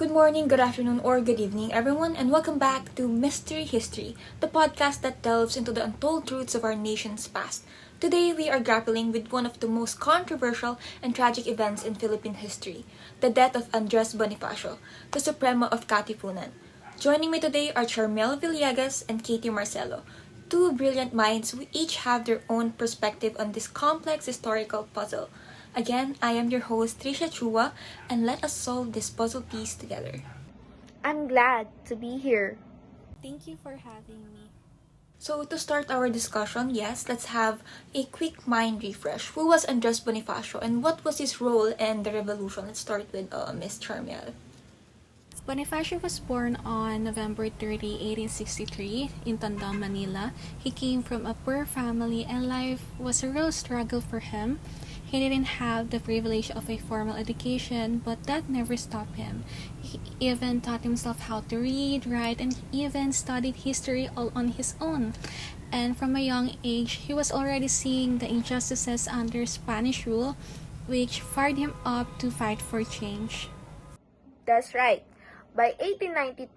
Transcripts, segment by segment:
good morning, good afternoon, or good evening, everyone, and welcome back to Mystery History, the podcast that delves into the untold truths of our nation's past. Today, we are grappling with one of the most controversial and tragic events in Philippine history, the death of Andres Bonifacio, the Supremo of Katipunan. Joining me today are Charmel Villegas and Katie Marcelo, two brilliant minds who each have their own perspective on this complex historical puzzle. Again, I am your host, Trisha Chua, and let us solve this puzzle piece together. I'm glad to be here. Thank you for having me. So, to start our discussion, yes, let's have a quick mind refresh. Who was Andres Bonifacio and what was his role in the revolution? Let's start with Ms. Charmiel. Bonifacio was born on November 30, 1863 in Tondo, Manila. He came from a poor family and life was a real struggle for him. He didn't have the privilege of a formal education, but that never stopped him. He even taught himself how to read, write, and even studied history all on his own. And from a young age, he was already seeing the injustices under Spanish rule, which fired him up to fight for change. That's right. By 1892,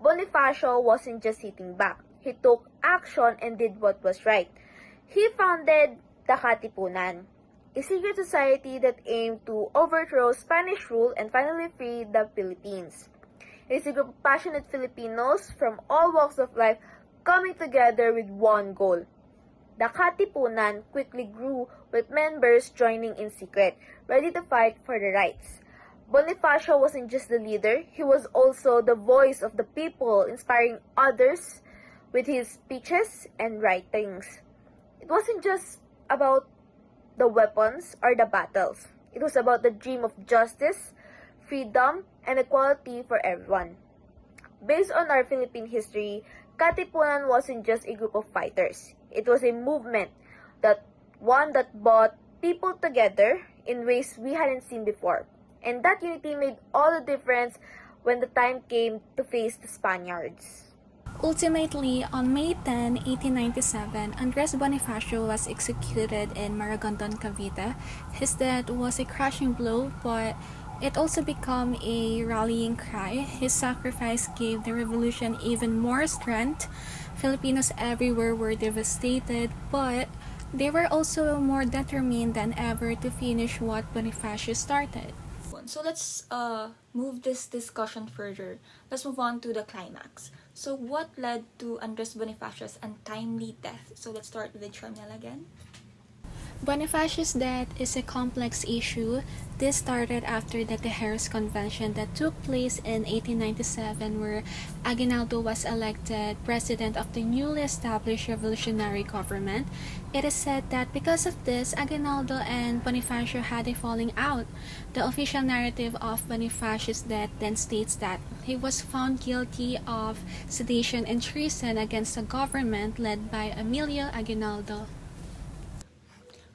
Bonifacio wasn't just sitting back. He took action and did what was right. He founded the Katipunan, a secret society that aimed to overthrow Spanish rule and finally free the Philippines. It is a group of passionate Filipinos from all walks of life coming together with one goal. The Katipunan quickly grew with members joining in secret, ready to fight for their rights. Bonifacio wasn't just the leader, he was also the voice of the people, inspiring others with his speeches and writings. It wasn't just about the weapons or the battles. It was about the dream of justice, freedom, and equality for everyone. Based on our Philippine history, Katipunan wasn't just a group of fighters. It was a movement that brought people together in ways we hadn't seen before. And that unity made all the difference when the time came to face the Spaniards. Ultimately, on May 10, 1897, Andres Bonifacio was executed in Maragondon, Cavite. His death was a crushing blow, but it also became a rallying cry. His sacrifice gave the revolution even more strength. Filipinos everywhere were devastated, but they were also more determined than ever to finish what Bonifacio started. So let's move this discussion further. Let's move on to the climax. So what led to Andres Bonifacio's untimely death? So let's start with Charmiel again. Bonifacio's death is a complex issue. This started after the Tejeros Convention that took place in 1897, where Aguinaldo was elected president of the newly established revolutionary government. It is said that because of this, Aguinaldo and Bonifacio had a falling out. The official narrative of Bonifacio's death then states that he was found guilty of sedition and treason against the government led by Emilio Aguinaldo.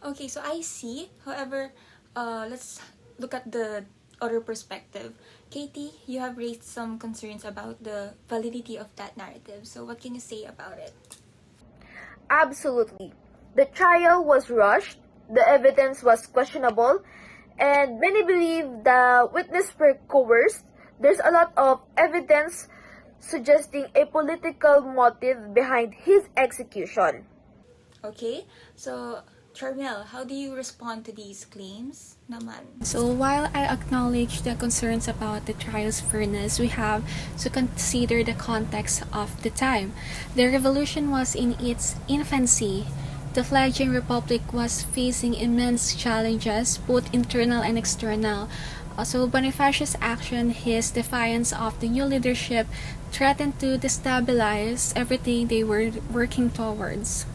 Okay, so I see. However, let's look at the other perspective. Katie, you have raised some concerns about the validity of that narrative. So what can you say about it? Absolutely. The trial was rushed, the evidence was questionable, and many believe the witnesses were coerced. There's a lot of evidence suggesting a political motive behind his execution. Okay, so Charmel, how do you respond to these claims naman? So while I acknowledge the concerns about the trial's fairness, we have to consider the context of the time. The revolution was in its infancy. The fledgling republic was facing immense challenges, both internal and external. Also, Bonifacio's action, his defiance of the new leadership, threatened to destabilize everything they were working towards.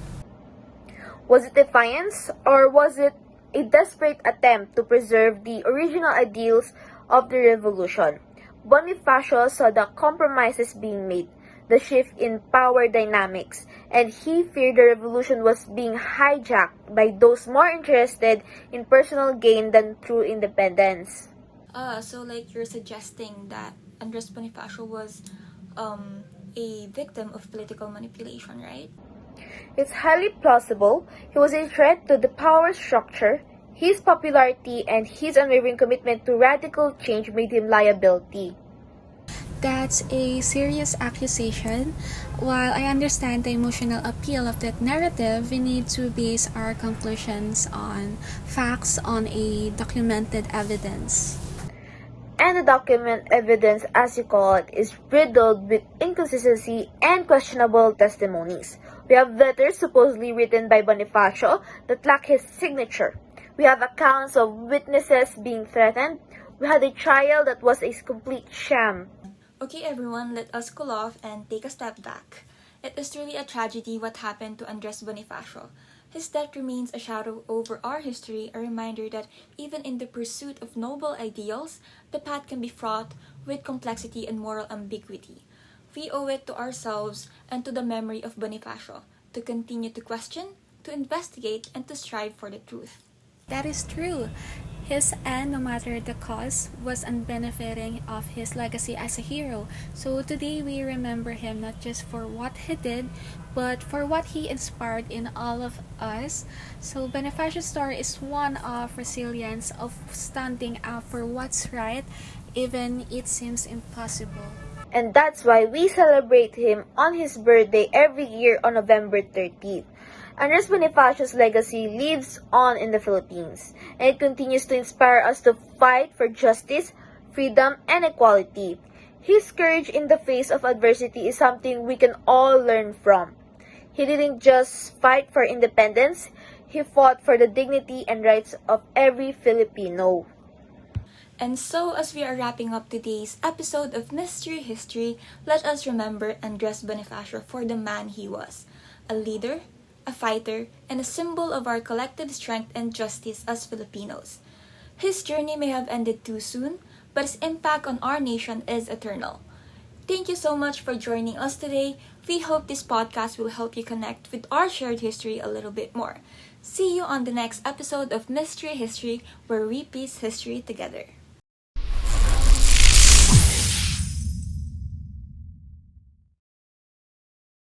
Was it defiance, or was it a desperate attempt to preserve the original ideals of the revolution? Bonifacio saw the compromises being made, the shift in power dynamics, and he feared the revolution was being hijacked by those more interested in personal gain than true independence. So like you're suggesting that Andres Bonifacio was a victim of political manipulation, right? It's highly plausible he was a threat to the power structure. His popularity and his unwavering commitment to radical change made him liability. That's a serious accusation. While I understand the emotional appeal of that narrative, we need to base our conclusions on facts, on a documented evidence. And the document evidence, as you call it, is riddled with inconsistency and questionable testimonies. We have letters supposedly written by Bonifacio that lack his signature. We have accounts of witnesses being threatened. We had a trial that was a complete sham. Okay, everyone, let us cool off and take a step back. It is truly a tragedy what happened to Andres Bonifacio. His death remains a shadow over our history, a reminder that even in the pursuit of noble ideals, the path can be fraught with complexity and moral ambiguity. We owe it to ourselves and to the memory of Bonifacio to continue to question, to investigate, and to strive for the truth. That is true. His end, no matter the cause, was unbenefiting of his legacy as a hero. So today we remember him not just for what he did, but for what he inspired in all of us. So Bonifacio's story is one of resilience, of standing up for what's right, even it seems impossible. And that's why we celebrate him on his birthday every year on November 13th. Andres Bonifacio's legacy lives on in the Philippines, and it continues to inspire us to fight for justice, freedom, and equality. His courage in the face of adversity is something we can all learn from. He didn't just fight for independence, he fought for the dignity and rights of every Filipino. And so, as we are wrapping up today's episode of Mystery History, let us remember Andres Bonifacio for the man he was: a leader, a fighter, and a symbol of our collective strength and justice as Filipinos. His journey may have ended too soon, but his impact on our nation is eternal. Thank you so much for joining us today. We hope this podcast will help you connect with our shared history a little bit more. See you on the next episode of Mystery History, where we piece history together.